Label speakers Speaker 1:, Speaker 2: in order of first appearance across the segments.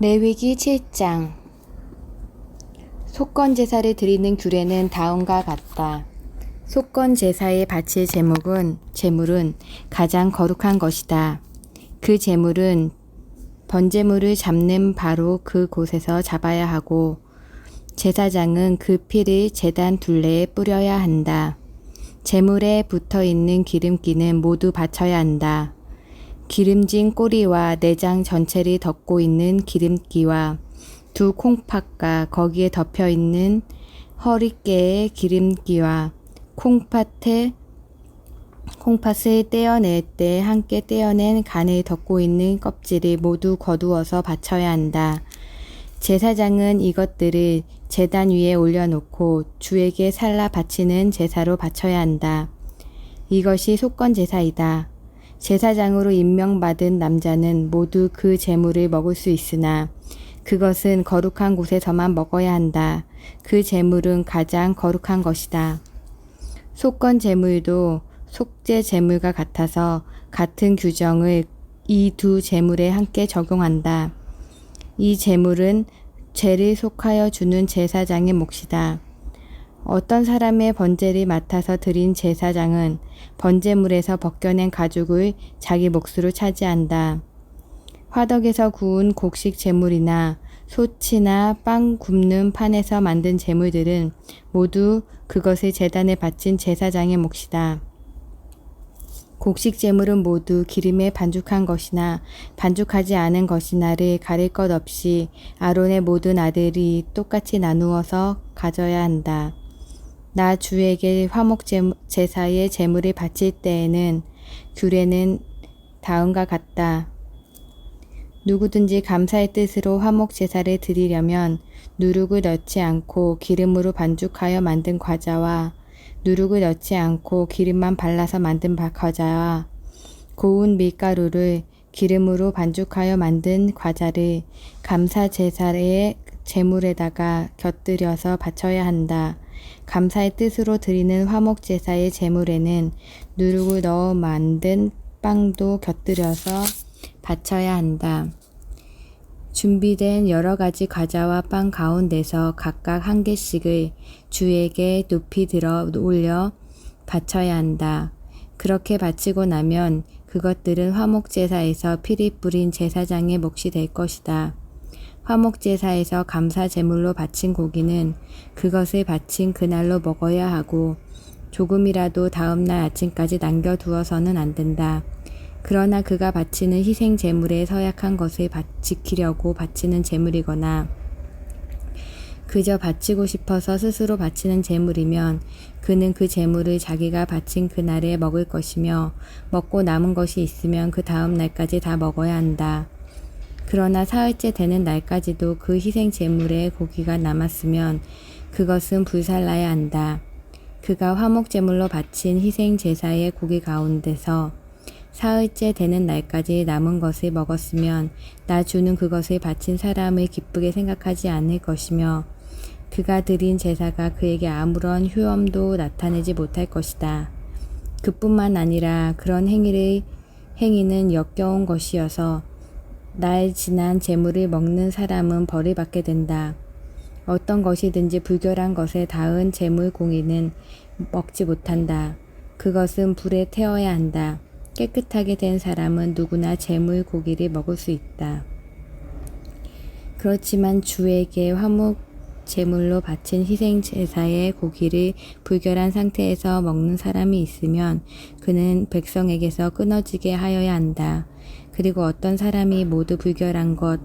Speaker 1: 레위기 7장. 속건 제사를 드리는 규례는 다음과 같다. 속건 제사에 바칠 제물은 가장 거룩한 것이다. 그 제물은 번제물을 잡는 바로 그 곳에서 잡아야 하고 제사장은 그 피를 제단 둘레에 뿌려야 한다. 제물에 붙어있는 기름기는 모두 바쳐야 한다. 기름진 꼬리와 내장 전체를 덮고 있는 기름기와 두 콩팥과 거기에 덮여있는 허리깨의 기름기와 콩팥을 떼어낼 때 함께 떼어낸 간을 덮고 있는 껍질을 모두 거두어서 바쳐야 한다. 제사장은 이것들을 제단 위에 올려놓고 주에게 살라 바치는 제사로 바쳐야 한다. 이것이 속건 제사이다. 제사장으로 임명받은 남자는 모두 그 제물을 먹을 수 있으나 그것은 거룩한 곳에서만 먹어야 한다. 그 제물은 가장 거룩한 것이다. 속건 제물도 속죄 제물과 같아서 같은 규정을 이 두 제물에 함께 적용한다. 이 제물은 죄를 속하여 주는 제사장의 몫이다. 어떤 사람의 번제를 맡아서 드린 제사장은 번제물에서 벗겨낸 가죽을 자기 몫으로 차지한다. 화덕에서 구운 곡식 제물이나 소치나 빵 굽는 판에서 만든 제물들은 모두 그것을 제단에 바친 제사장의 몫이다. 곡식 제물은 모두 기름에 반죽한 것이나 반죽하지 않은 것이나를 가릴 것 없이 아론의 모든 아들이 똑같이 나누어서 가져야 한다. 나 주에게 화목 제사의 제물을 바칠 때에는 규례는 다음과 같다. 누구든지 감사의 뜻으로 화목 제사를 드리려면 누룩을 넣지 않고 기름으로 반죽하여 만든 과자와 누룩을 넣지 않고 기름만 발라서 만든 과자와 고운 밀가루를 기름으로 반죽하여 만든 과자를 감사 제사의 제물에다가 곁들여서 바쳐야 한다. 감사의 뜻으로 드리는 화목 제사의 제물에는 누룩을 넣어 만든 빵도 곁들여서 바쳐야 한다. 준비된 여러 가지 과자와 빵 가운데서 각각 한 개씩을 주에게 높이 들어 올려 바쳐야 한다. 그렇게 바치고 나면 그것들은 화목제사에서 피를 뿌린 제사장의 몫이 될 것이다. 화목제사에서 감사 제물로 바친 고기는 그것을 바친 그날로 먹어야 하고 조금이라도 다음날 아침까지 남겨두어서는 안 된다. 그러나 그가 바치는 희생 제물의 서약한 것을 지키려고 바치는 제물이거나 그저 바치고 싶어서 스스로 바치는 제물이면 그는 그 제물을 자기가 바친 그날에 먹을 것이며 먹고 남은 것이 있으면 그 다음 날까지 다 먹어야 한다. 그러나 사흘째 되는 날까지도 그 희생 제물에 고기가 남았으면 그것은 불살라야 한다. 그가 화목 제물로 바친 희생 제사의 고기 가운데서 사흘째 되는 날까지 남은 것을 먹었으면 나 주는 그것을 바친 사람을 기쁘게 생각하지 않을 것이며 그가 드린 제사가 그에게 아무런 효험도 나타내지 못할 것이다. 그뿐만 아니라 그런 행위는 역겨운 것이어서 날 지난 제물을 먹는 사람은 벌을 받게 된다. 어떤 것이든지 불결한 것에 닿은 제물 공의는 먹지 못한다. 그것은 불에 태워야 한다. 깨끗하게 된 사람은 누구나 제물 고기를 먹을 수 있다. 그렇지만 주에게 화목 제물로 바친 희생 제사의 고기를 불결한 상태에서 먹는 사람이 있으면 그는 백성에게서 끊어지게 하여야 한다. 그리고 어떤 사람이 모두 불결한 것,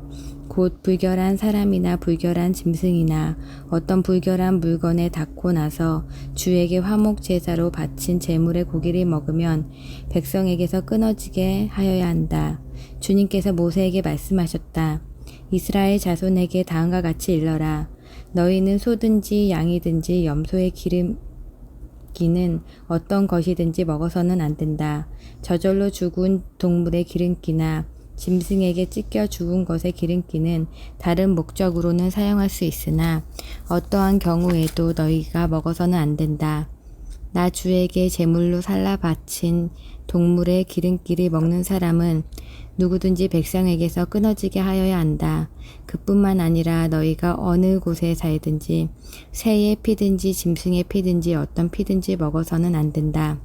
Speaker 1: 곧 불결한 사람이나 불결한 짐승이나 어떤 불결한 물건에 닿고 나서 주에게 화목 제사로 바친 제물의 고기를 먹으면 백성에게서 끊어지게 하여야 한다. 주님께서 모세에게 말씀하셨다. 이스라엘 자손에게 다음과 같이 일러라. 너희는 소든지 양이든지 염소의 기름기는 어떤 것이든지 먹어서는 안 된다. 저절로 죽은 동물의 기름기나 짐승에게 찢겨 죽은 것의 기름기는 다른 목적으로는 사용할 수 있으나 어떠한 경우에도 너희가 먹어서는 안 된다. 나 주에게 제물로 살라 바친 동물의 기름기를 먹는 사람은 누구든지 백성에게서 끊어지게 하여야 한다. 그뿐만 아니라 너희가 어느 곳에 살든지 새의 피든지 짐승의 피든지 어떤 피든지 먹어서는 안 된다.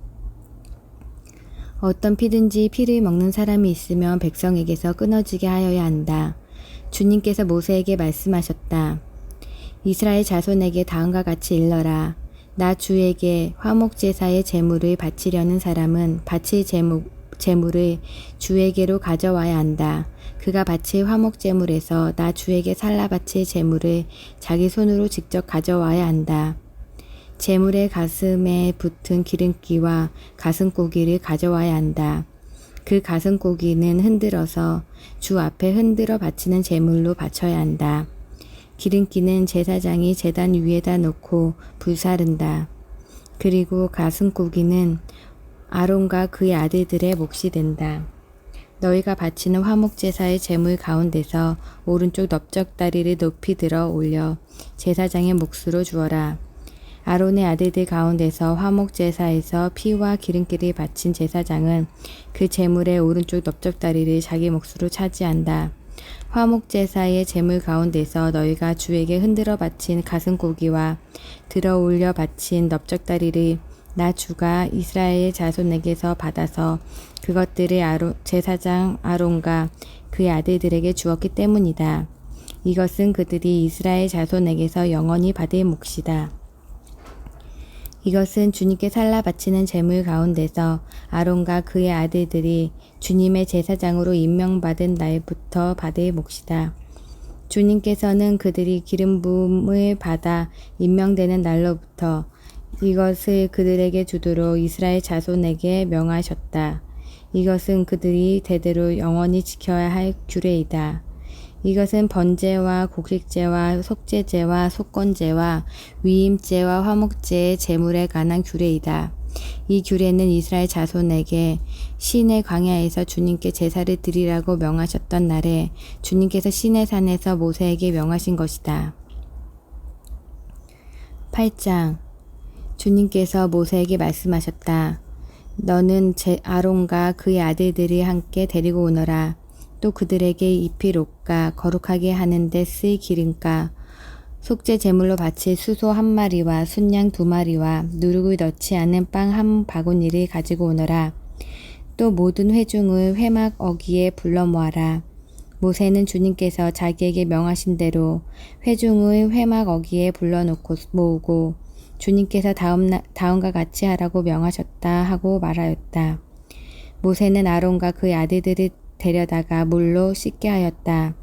Speaker 1: 어떤 피든지 피를 먹는 사람이 있으면 백성에게서 끊어지게 하여야 한다. 주님께서 모세에게 말씀하셨다. 이스라엘 자손에게 다음과 같이 일러라. 나 주에게 화목제사의 제물을 바치려는 사람은 바칠 제물을 주에게로 가져와야 한다. 그가 바칠 화목제물에서 나 주에게 살라 바칠 제물을 자기 손으로 직접 가져와야 한다. 제물의 가슴에 붙은 기름기와 가슴고기를 가져와야 한다. 그 가슴고기는 흔들어서 주 앞에 흔들어 바치는 제물로 바쳐야 한다. 기름기는 제사장이 제단 위에다 놓고 불사른다. 그리고 가슴고기는 아론과 그의 아들들의 몫이 된다. 너희가 바치는 화목제사의 제물 가운데서 오른쪽 넓적다리를 높이 들어 올려 제사장의 몫으로 주어라. 아론의 아들들 가운데서 화목제사에서 피와 기름기를 바친 제사장은 그 제물의 오른쪽 넓적다리를 자기 몫으로 차지한다. 화목제사의 제물 가운데서 너희가 주에게 흔들어 바친 가슴고기와 들어 올려 바친 넓적다리를 나 주가 이스라엘 자손에게서 받아서 그것들을 제사장 아론과 그의 아들들에게 주었기 때문이다. 이것은 그들이 이스라엘 자손에게서 영원히 받을 몫이다. 이것은 주님께 살라 바치는 제물 가운데서 아론과 그의 아들들이 주님의 제사장으로 임명받은 날부터 받을 몫이다. 주님께서는 그들이 기름 부음을 받아 임명되는 날로부터 이것을 그들에게 주도록 이스라엘 자손에게 명하셨다. 이것은 그들이 대대로 영원히 지켜야 할 규례이다. 이것은 번제와 곡식제와 속죄제와 속건제와 위임제와 화목제의 제물에 관한 규례이다. 이 규례는 이스라엘 자손에게 시내 광야에서 주님께 제사를 드리라고 명하셨던 날에 주님께서 시내산에서 모세에게 명하신 것이다. 8장 주님께서 모세에게 말씀하셨다. 너는 아론과 그의 아들들이 함께 데리고 오너라. 또 그들에게 입힐 옷과 거룩하게 하는 데 쓸 기름과 속죄 제물로 바칠 수소 1마리와 순양 2마리와 누룩을 넣지 않은 빵 1바구니를 가지고 오너라. 또 모든 회중을 회막 어귀에 불러 모아라. 모세는 주님께서 자기에게 명하신 대로 회중을 회막 어귀에 불러놓고 모으고 주님께서 다음과 같이 하라고 명하셨다 하고 말하였다. 모세는 아론과 그의 아들들을 데려다가 물로 씻게 하였다.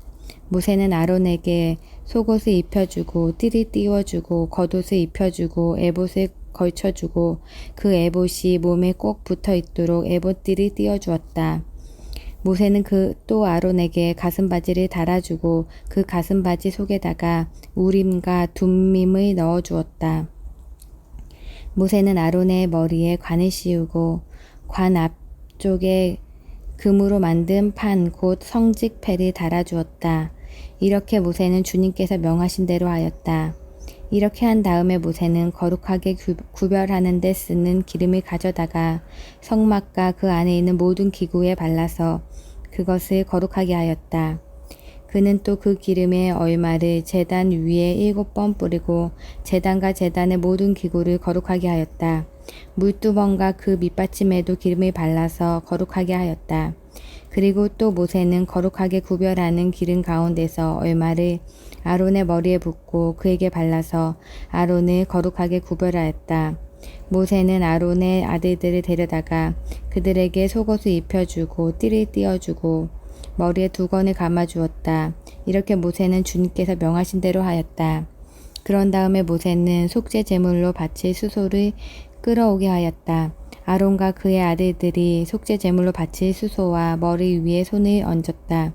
Speaker 1: 모세는 아론에게 속옷을 입혀주고 띠를 띄워주고 겉옷을 입혀주고 에봇을 걸쳐주고 그 에봇이 몸에 꼭 붙어있도록 에봇띠를 띄워주었다. 모세는 또 아론에게 가슴바지를 달아주고 그 가슴바지 속에다가 우림과 둠밈을 넣어주었다. 모세는 아론의 머리에 관을 씌우고 관 앞쪽에 금으로 만든 판 곧 성직패를 달아주었다. 이렇게 모세는 주님께서 명하신 대로 하였다. 이렇게 한 다음에 모세는 거룩하게 구별하는 데 쓰는 기름을 가져다가 성막과 그 안에 있는 모든 기구에 발라서 그것을 거룩하게 하였다. 그는 또 그 기름의 얼마를 제단 위에 7번 뿌리고 제단과 제단의 모든 기구를 거룩하게 하였다. 물두번과 그 밑받침에도 기름을 발라서 거룩하게 하였다. 그리고 또 모세는 거룩하게 구별하는 기름 가운데서 얼마를 아론의 머리에 붓고 그에게 발라서 아론을 거룩하게 구별하였다. 모세는 아론의 아들들을 데려다가 그들에게 속옷을 입혀주고 띠를 띄워주고 머리에 두건을 감아주었다. 이렇게 모세는 주님께서 명하신 대로 하였다. 그런 다음에 모세는 속죄 제물로 바칠 수소를 끌어오게 하였다. 아론과 그의 아들들이 속죄 제물로 바칠 수소와 머리 위에 손을 얹었다.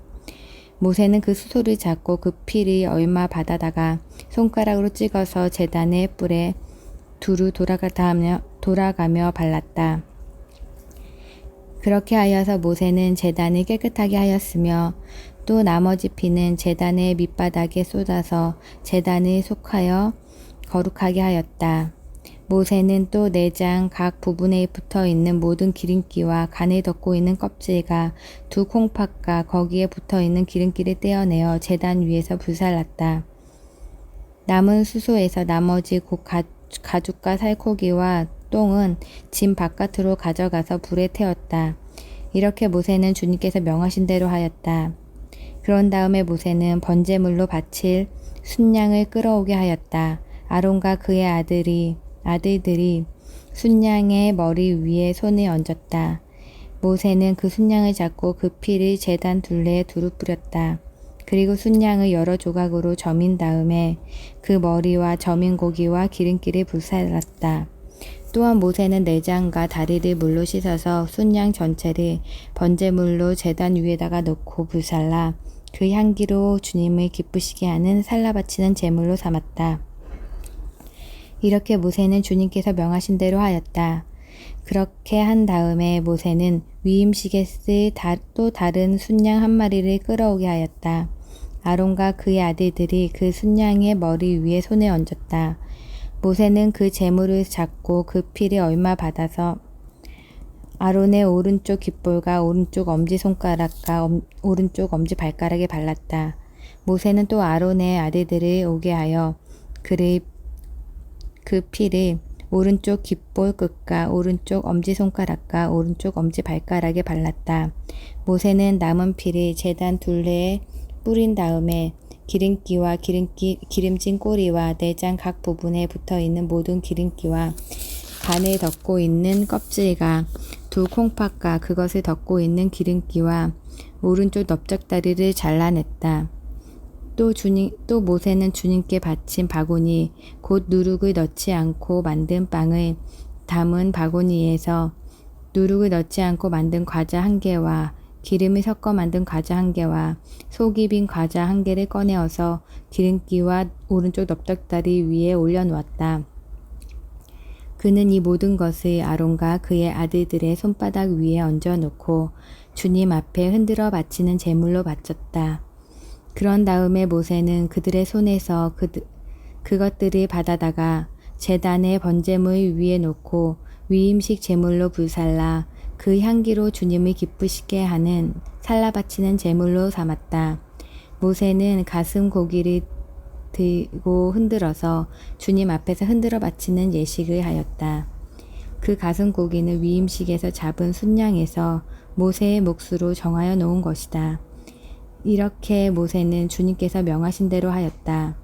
Speaker 1: 모세는 그 수소를 잡고 그 피를 얼마 받아다가 손가락으로 찍어서 제단의 뿔에 두루 돌아가며 발랐다. 그렇게 하여서 모세는 제단을 깨끗하게 하였으며 또 나머지 피는 제단의 밑바닥에 쏟아서 제단을 속하여 거룩하게 하였다. 모세는 또 내장 각 부분에 붙어 있는 모든 기름기와 간을 덮고 있는 껍질과 두 콩팥과 거기에 붙어 있는 기름기를 떼어내어 제단 위에서 불살랐다. 남은 수소에서 나머지 곧 가죽과 살코기와 똥은 짐 바깥으로 가져가서 불에 태웠다. 이렇게 모세는 주님께서 명하신 대로 하였다. 그런 다음에 모세는 번제물로 바칠 순양을 끌어오게 하였다. 아론과 그의 아들들이 순양의 머리 위에 손을 얹었다. 모세는 그 순양을 잡고 그 피를 제단 둘레에 두루 뿌렸다. 그리고 순양을 여러 조각으로 저민 다음에 그 머리와 저민 고기와 기름기를 불살랐다. 또한 모세는 내장과 다리를 물로 씻어서 순양 전체를 번제물로 제단 위에다가 넣고 불살라 그 향기로 주님을 기쁘시게 하는 살라 바치는 제물로 삼았다. 이렇게 모세는 주님께서 명하신 대로 하였다. 그렇게 한 다음에 모세는 위임식에 쓸 또 다른 순양 한 마리를 끌어오게 하였다. 아론과 그의 아들들이 그 순양의 머리 위에 손을 얹었다. 모세는 그 제물을 잡고 그 피를 얼마 받아서 아론의 오른쪽 귓볼과 오른쪽 엄지손가락과 오른쪽 엄지발가락에 발랐다. 모세는 또 아론의 아들들을 오게 하여 그 피를 오른쪽 귓볼 끝과 오른쪽 엄지손가락과 오른쪽 엄지발가락에 발랐다. 모세는 남은 피를 제단 둘레에 뿌린 다음에 기름기와 기름진 꼬리와 내장 각 부분에 붙어있는 모든 기름기와 간을 덮고 있는 껍질과 두 콩팥과 그것을 덮고 있는 기름기와 오른쪽 넓적다리를 잘라냈다. 또 모세는 주님께 바친 바구니 곧 누룩을 넣지 않고 만든 빵을 담은 바구니에서 누룩을 넣지 않고 만든 과자 1개와 기름을 섞어 만든 과자 1개와 속이 빈 과자 1개를 꺼내어서 기름기와 오른쪽 넓적다리 위에 올려놓았다. 그는 이 모든 것을 아론과 그의 아들들의 손바닥 위에 얹어놓고 주님 앞에 흔들어 바치는 제물로 바쳤다. 그런 다음에 모세는 그들의 손에서 그것들을 받아다가 제단의 번제물 위에 놓고 위임식 제물로 불살라 그 향기로 주님을 기쁘시게 하는 살라 바치는 제물로 삼았다. 모세는 가슴 고기를 들고 흔들어서 주님 앞에서 흔들어 바치는 예식을 하였다. 그 가슴 고기는 위임식에서 잡은 순양에서 모세의 몫으로 정하여 놓은 것이다. 이렇게 모세는 주님께서 명하신 대로 하였다.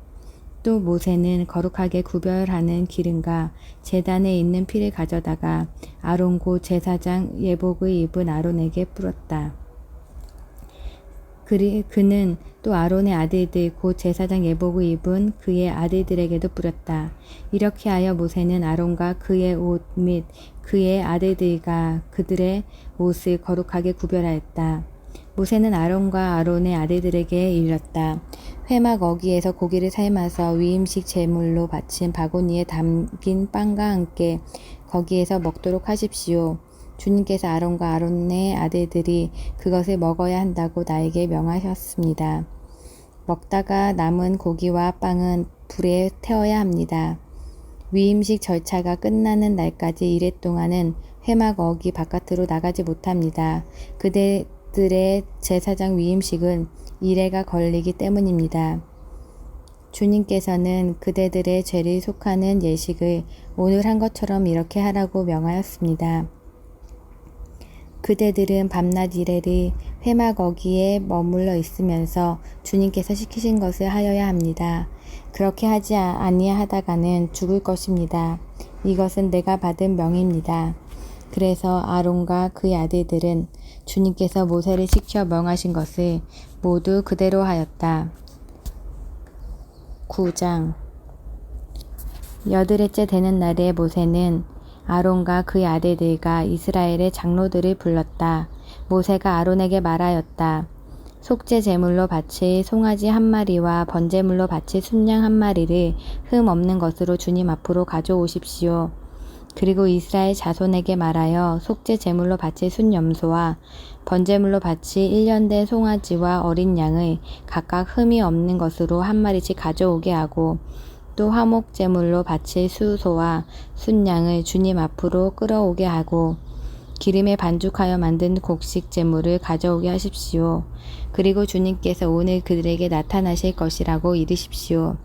Speaker 1: 또 모세는 거룩하게 구별하는 기름과 제단에 있는 피를 가져다가 아론 곧 제사장 예복을 입은 아론에게 뿌렸다. 그는 또 아론의 아들들 곧 제사장 예복을 입은 그의 아들들에게도 뿌렸다. 이렇게 하여 모세는 아론과 그의 옷 및 그의 아들들과 그들의 옷을 거룩하게 구별하였다. 모세는 아론과 아론의 아들들에게 일렀다. 회막 어기에서 고기를 삶아서 위임식 제물로 바친 바구니에 담긴 빵과 함께 거기에서 먹도록 하십시오. 주님께서 아론과 아론의 아들들이 그것을 먹어야 한다고 나에게 명하셨습니다. 먹다가 남은 고기와 빵은 불에 태워야 합니다. 위임식 절차가 끝나는 날까지 이래 동안은 회막 어기 바깥으로 나가지 못합니다. 그들의 제사장 위임식은 이래가 걸리기 때문입니다. 주님께서는 그대들의 죄를 속하는 예식을 오늘 한 것처럼 이렇게 하라고 명하였습니다. 그대들은 밤낮 이래를 회막 어기에 머물러 있으면서 주님께서 시키신 것을 하여야 합니다. 그렇게 하지 아니하다가는 죽을 것입니다. 이것은 내가 받은 명입니다. 그래서 아론과 그의 아들들은 주님께서 모세를 시켜 명하신 것을 모두 그대로 하였다. 9장 여드레째 되는 날에 모세는 아론과 그의 아들들과 이스라엘의 장로들을 불렀다. 모세가 아론에게 말하였다. 속죄 제물로 바칠 송아지 1마리와 번제물로 바칠 순양 1마리를 흠 없는 것으로 주님 앞으로 가져오십시오. 그리고 이스라엘 자손에게 말하여 속죄 제물로 바칠 순염소와 번제물로 바칠 1년 된 송아지와 어린 양을 각각 흠이 없는 것으로 1마리씩 가져오게 하고 또 화목제물로 바칠 수소와 순양을 주님 앞으로 끌어오게 하고 기름에 반죽하여 만든 곡식 제물을 가져오게 하십시오. 그리고 주님께서 오늘 그들에게 나타나실 것이라고 이르십시오.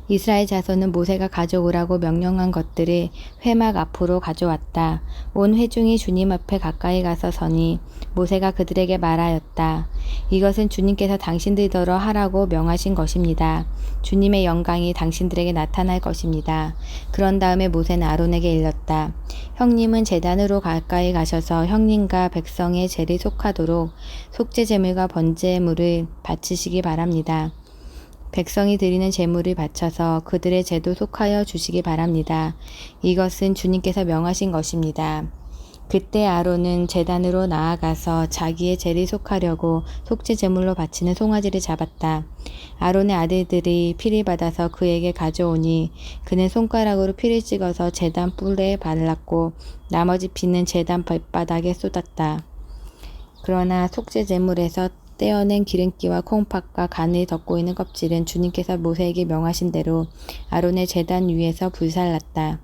Speaker 1: 이스라엘 자손은 모세가 가져오라고 명령한 것들을 회막 앞으로 가져왔다. 온 회중이 주님 앞에 가까이 가서 서니 모세가 그들에게 말하였다. 이것은 주님께서 당신들더러 하라고 명하신 것입니다. 주님의 영광이 당신들에게 나타날 것입니다. 그런 다음에 모세는 아론에게 일렀다. 형님은 제단으로 가까이 가셔서 형님과 백성의 제를 속하도록 속죄 제물과 번제물을 바치시기 바랍니다. 백성이 드리는 제물을 바쳐서 그들의 제도 속하여 주시기 바랍니다. 이것은 주님께서 명하신 것입니다. 그때 아론은 제단으로 나아가서 자기의 제를 속하려고 속죄 제물로 바치는 송아지를 잡았다. 아론의 아들들이 피를 받아서 그에게 가져오니 그는 손가락으로 피를 찍어서 제단 뿔에 발랐고 나머지 피는 제단 발바닥에 쏟았다. 그러나 속죄 제물에서 떼어낸 기름기와 콩팥과 간을 덮고 있는 껍질은 주님께서 모세에게 명하신 대로 아론의 제단 위에서 불살랐다.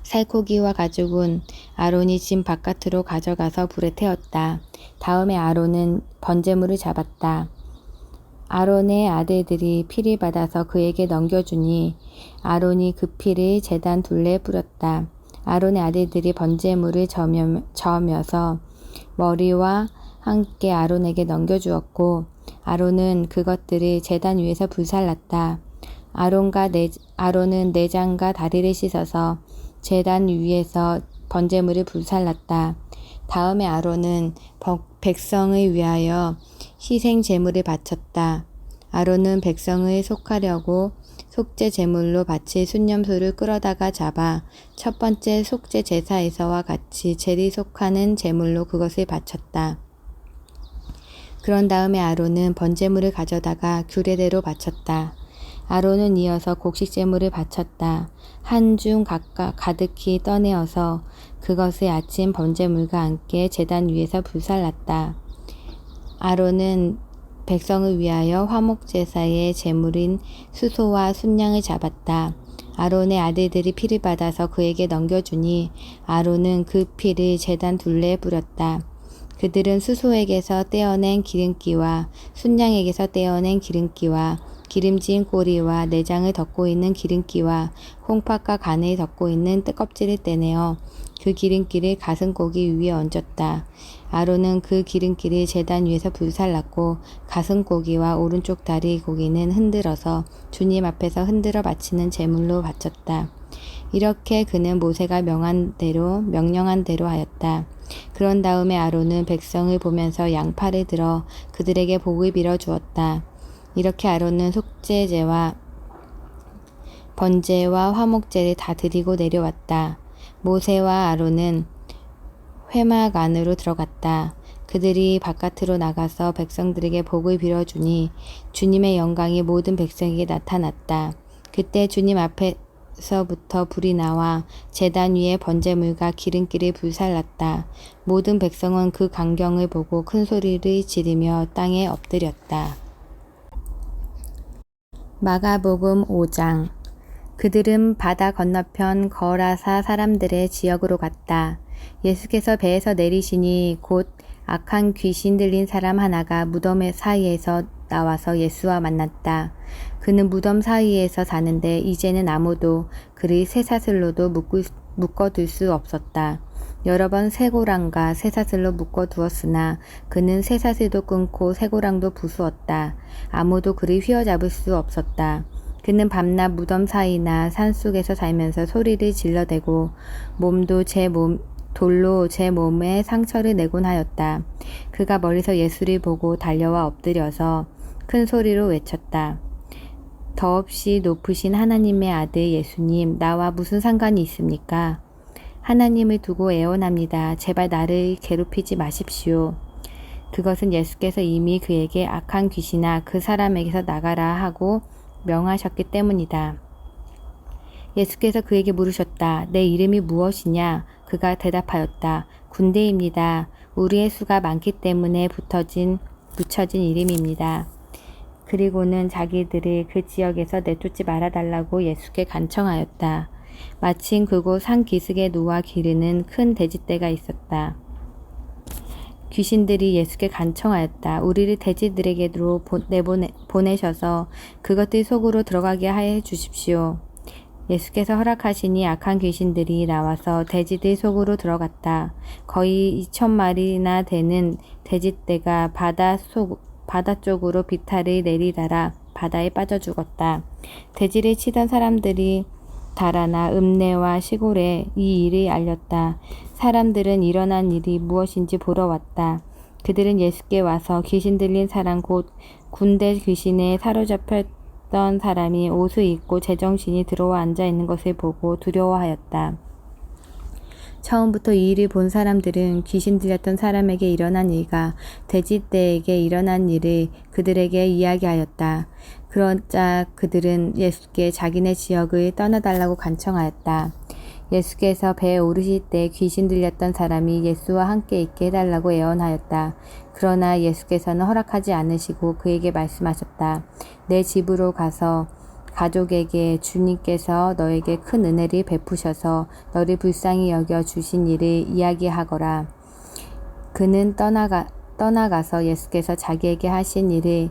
Speaker 1: 살코기와 가죽은 아론이 진 바깥으로 가져가서 불에 태웠다. 다음에 아론은 번제물을 잡았다. 아론의 아들들이 피를 받아서 그에게 넘겨주니 아론이 그 피를 제단 둘레에 뿌렸다. 아론의 아들들이 번제물을 저으면서 머리와 함께 아론에게 넘겨주었고 아론은 그것들을 제단 위에서 불살랐다. 아론은 내장과 다리를 씻어서 제단 위에서 번제물을 불살랐다. 다음에 아론은 백성을 위하여 희생 제물을 바쳤다. 아론은 백성을 속하려고 속죄 제물로 바칠 순념소를 끌어다가 잡아 첫 번째 속죄 제사에서와 같이 제를 속하는 제물로 그것을 바쳤다. 그런 다음에 아론은 번제물을 가져다가 규례대로 바쳤다. 아론은 이어서 곡식 제물을 바쳤다. 한 중 가득히 떠내어서 그것을 아침 번제물과 함께 제단 위에서 불살랐다. 아론은 백성을 위하여 화목제사의 제물인 수소와 순양을 잡았다. 아론의 아들들이 피를 받아서 그에게 넘겨주니 아론은 그 피를 제단 둘레에 뿌렸다. 그들은 수소에게서 떼어낸 기름기와 순양에게서 떼어낸 기름기와 기름진 꼬리와 내장을 덮고 있는 기름기와 콩팥과 간을 덮고 있는 껍질을 떼내어 그 기름기를 가슴고기 위에 얹었다. 아론은 그 기름기를 제단 위에서 불살랐고 가슴고기와 오른쪽 다리 고기는 흔들어서 주님 앞에서 흔들어 바치는 제물로 바쳤다. 이렇게 그는 모세가 명령한 대로 하였다. 그런 다음에 아론은 백성을 보면서 양팔을 들어 그들에게 복을 빌어 주었다. 이렇게 아론은 속죄제와 번제와 화목제를 다 드리고 내려왔다. 모세와 아론은 회막 안으로 들어갔다. 그들이 바깥으로 나가서 백성들에게 복을 빌어주니 주님의 영광이 모든 백성에게 나타났다. 그때 주님 앞에서부터 불이 나와 제단 위에 번제물과 기름기를 불살랐다. 모든 백성은 그 광경을 보고 큰 소리를 지르며 땅에 엎드렸다. 마가복음 5장. 그들은 바다 건너편 거라사 사람들의 지역으로 갔다. 예수께서 배에서 내리시니 곧 악한 귀신 들린 사람 하나가 무덤 사이에서 나와서 예수와 만났다. 그는 무덤 사이에서 사는데 이제는 아무도 그를 쇠사슬로도 묶어둘 수 없었다. 여러 번 쇠고랑과 쇠사슬로 묶어두었으나 그는 쇠사슬도 끊고 쇠고랑도 부수었다. 아무도 그를 휘어잡을 수 없었다. 그는 밤낮 무덤 사이나 산속에서 살면서 소리를 질러대고 돌로 제 몸에 상처를 내곤 하였다. 그가 멀리서 예수를 보고 달려와 엎드려서 큰 소리로 외쳤다. 더없이 높으신 하나님의 아들 예수님, 나와 무슨 상관이 있습니까? 하나님을 두고 애원합니다. 제발 나를 괴롭히지 마십시오. 그것은 예수께서 이미 그에게 악한 귀신아 그 사람에게서 나가라 하고 명하셨기 때문이다. 예수께서 그에게 물으셨다. 내 이름이 무엇이냐? 그가 대답하였다. 군대입니다. 우리의 수가 많기 때문에 붙여진 이름입니다. 그리고는 자기들을 그 지역에서 내쫓지 말아달라고 예수께 간청하였다. 마침 그곳 산 기슭에 누워 기르는 큰 돼지떼가 있었다. 귀신들이 예수께 간청하였다. 우리를 돼지들에게로 보내셔서 그것들 속으로 들어가게 해 주십시오. 예수께서 허락하시니 악한 귀신들이 나와서 돼지들 속으로 들어갔다. 거의 2,000마리나 되는 돼지떼가 바다 쪽으로 비탈을 내리달아 바다에 빠져 죽었다. 돼지를 치던 사람들이 달아나 읍내와 시골에 이 일을 알렸다. 사람들은 일어난 일이 무엇인지 보러 왔다. 그들은 예수께 와서 귀신 들린 사람 곧 군대 귀신에 사로잡혔던 사람이 옷을 입고 제정신이 들어와 앉아 있는 것을 보고 두려워하였다. 처음부터 이 일을 본 사람들은 귀신 들렸던 사람에게 일어난 일과 돼지떼에게 일어난 일을 그들에게 이야기하였다. 그러자 그들은 예수께 자기네 지역을 떠나달라고 간청하였다. 예수께서 배에 오르실 때 귀신 들렸던 사람이 예수와 함께 있게 해달라고 애원하였다. 그러나 예수께서는 허락하지 않으시고 그에게 말씀하셨다. 내 집으로 가서 가족에게 주님께서 너에게 큰 은혜를 베푸셔서 너를 불쌍히 여겨 주신 일을 이야기하거라. 그는 떠나가서 예수께서 자기에게 하신 일을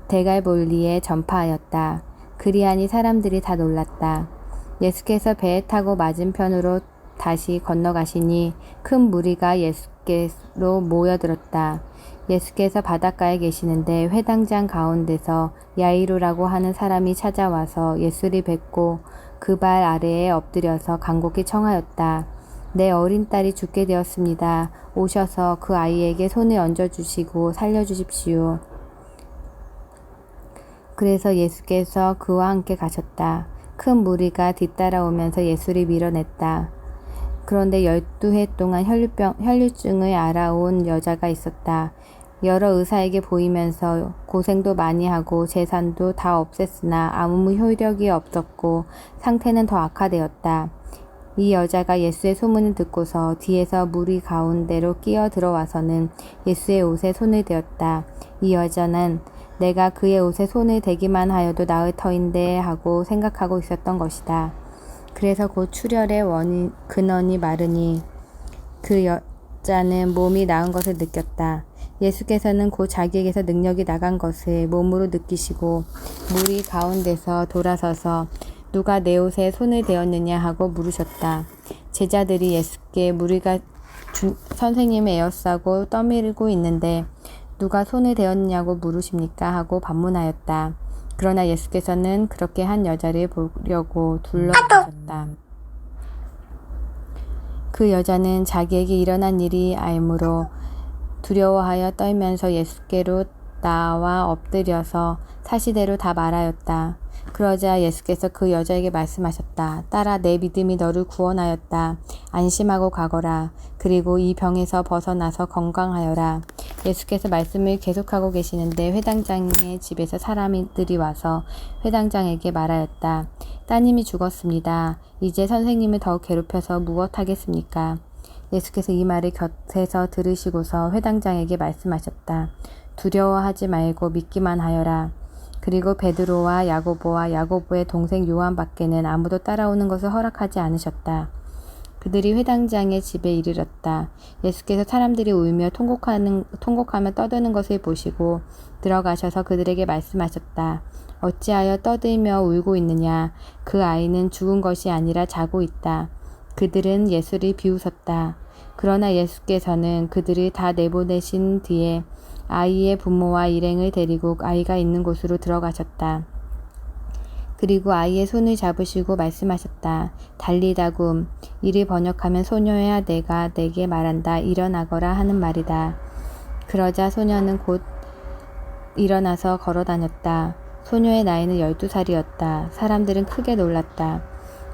Speaker 1: 데갈볼리에 전파하였다. 그리하니 사람들이 다 놀랐다. 예수께서 배에 타고 맞은편으로 다시 건너가시니 큰 무리가 예수께로 모여들었다. 예수께서 바닷가에 계시는데 회당장 가운데서 야이로라고 하는 사람이 찾아와서 예수를 뵙고 그 발 아래에 엎드려서 간곡히 청하였다. 내 어린 딸이 죽게 되었습니다. 오셔서 그 아이에게 손을 얹어주시고 살려주십시오. 그래서 예수께서 그와 함께 가셨다. 큰 무리가 뒤따라오면서 예수를 밀어냈다. 그런데 12해 동안 혈류증을 알아온 여자가 있었다. 여러 의사에게 보이면서 고생도 많이 하고 재산도 다 없앴으나 아무 효력이 없었고 상태는 더 악화되었다. 이 여자가 예수의 소문을 듣고서 뒤에서 무리 가운데로 끼어 들어와서는 예수의 옷에 손을 대었다. 이 여자는 내가 그의 옷에 손을 대기만 하여도 나을 터인데 하고 생각하고 있었던 것이다. 그래서 곧 출혈의 근원이 마르니 그 여자는 몸이 나은 것을 느꼈다. 예수께서는 곧 자기에게서 능력이 나간 것을 몸으로 느끼시고 무리 가운데서 돌아서서 누가 내 옷에 손을 대었느냐 하고 물으셨다. 제자들이 예수께 무리가 선생님을 에워싸고 떠밀고 있는데 누가 손을 대었냐고 물으십니까? 하고 반문하였다. 그러나 예수께서는 그렇게 한 여자를 보려고 둘러보셨다. 그 여자는 자기에게 일어난 일이 알므로 두려워하여 떨면서 예수께로 나와 엎드려서 사시대로 다 말하였다. 그러자 예수께서 그 여자에게 말씀하셨다. 딸아, 내 믿음이 너를 구원하였다. 안심하고 가거라. 그리고 이 병에서 벗어나서 건강하여라. 예수께서 말씀을 계속하고 계시는데 회당장의 집에서 사람들이 와서 회당장에게 말하였다. 따님이 죽었습니다. 이제 선생님을 더 괴롭혀서 무엇하겠습니까? 예수께서 이 말을 곁에서 들으시고서 회당장에게 말씀하셨다. 두려워하지 말고 믿기만 하여라. 그리고 베드로와 야고보의 동생 요한밖에는 아무도 따라오는 것을 허락하지 않으셨다. 그들이 회당장의 집에 이르렀다. 예수께서 사람들이 울며 통곡하며 떠드는 것을 보시고 들어가셔서 그들에게 말씀하셨다. 어찌하여 떠들며 울고 있느냐? 그 아이는 죽은 것이 아니라 자고 있다. 그들은 예수를 비웃었다. 그러나 예수께서는 그들을 다 내보내신 뒤에 아이의 부모와 일행을 데리고 아이가 있는 곳으로 들어가셨다. 그리고 아이의 손을 잡으시고 말씀하셨다. 달리다굼, 이를 번역하면 소녀야 내가 내게 말한다. 일어나거라 하는 말이다. 그러자 소녀는 곧 일어나서 걸어다녔다. 소녀의 나이는 12살이었다. 사람들은 크게 놀랐다.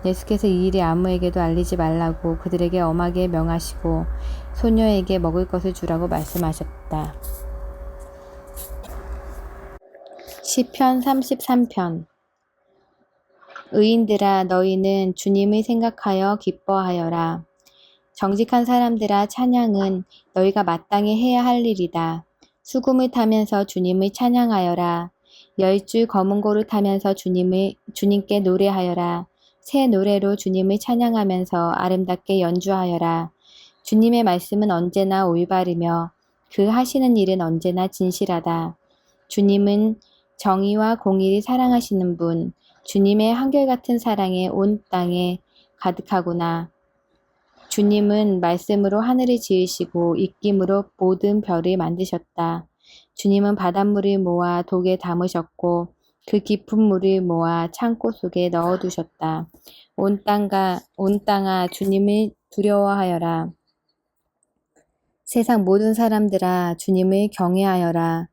Speaker 1: 예수께서 이 일이 아무에게도 알리지 말라고 그들에게 엄하게 명하시고 소녀에게 먹을 것을 주라고 말씀하셨다. 시편 33편. 의인들아, 너희는 주님을 생각하여 기뻐하여라. 정직한 사람들아, 찬양은 너희가 마땅히 해야 할 일이다. 수금을 타면서 주님을 찬양하여라. 10줄 검은 고를 타면서 주님께 노래하여라. 새 노래로 주님을 찬양하면서 아름답게 연주하여라. 주님의 말씀은 언제나 올바르며 그 하시는 일은 언제나 진실하다. 주님은 정의와 공의를 사랑하시는 분, 주님의 한결같은 사랑에 온 땅에 가득하구나. 주님은 말씀으로 하늘을 지으시고 입김으로 모든 별을 만드셨다. 주님은 바닷물을 모아 독에 담으셨고 그 깊은 물을 모아 창고 속에 넣어두셨다. 온 땅아 주님을 두려워하여라. 세상 모든 사람들아 주님을 경외하여라.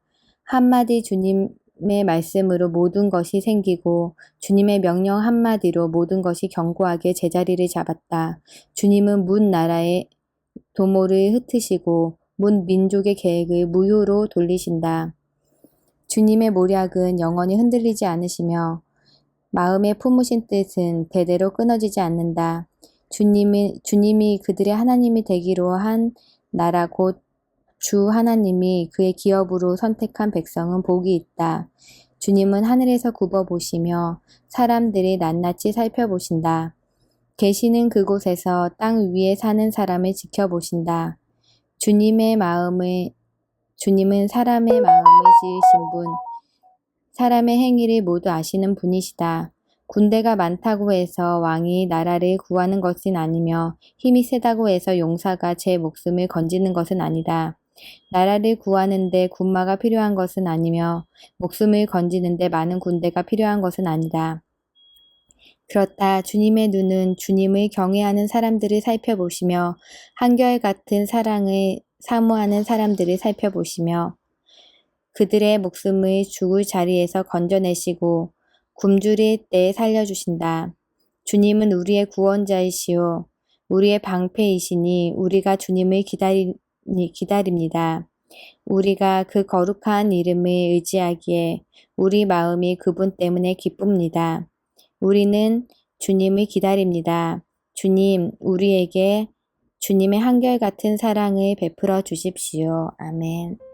Speaker 1: 한마디 주님의 말씀으로 모든 것이 생기고 주님의 명령 한마디로 모든 것이 견고하게 제자리를 잡았다. 주님은 문 나라의 도모를 흩으시고 문 민족의 계획을 무효로 돌리신다. 주님의 모략은 영원히 흔들리지 않으시며 마음에 품으신 뜻은 대대로 끊어지지 않는다. 주님이 그들의 하나님이 되기로 한 나라 곧 주 하나님이 그의 기업으로 선택한 백성은 복이 있다. 주님은 하늘에서 굽어보시며 사람들이 낱낱이 살펴보신다. 계시는 그곳에서 땅 위에 사는 사람을 지켜보신다. 주님은 사람의 마음을 지으신 분, 사람의 행위를 모두 아시는 분이시다. 군대가 많다고 해서 왕이 나라를 구하는 것은 아니며 힘이 세다고 해서 용사가 제 목숨을 건지는 것은 아니다. 나라를 구하는데 군마가 필요한 것은 아니며 목숨을 건지는데 많은 군대가 필요한 것은 아니다. 그렇다. 주님의 눈은 주님을 경외하는 사람들을 살펴보시며 한결같은 사랑을 사모하는 사람들을 살펴보시며 그들의 목숨을 죽을 자리에서 건져내시고 굶주릴 때 살려주신다. 주님은 우리의 구원자이시오. 우리의 방패이시니 우리가 주님을 기다립니다. 우리가 그 거룩한 이름을 의지하기에 우리 마음이 그분 때문에 기쁩니다. 우리는 주님을 기다립니다. 주님, 우리에게 주님의 한결같은 사랑을 베풀어 주십시오. 아멘.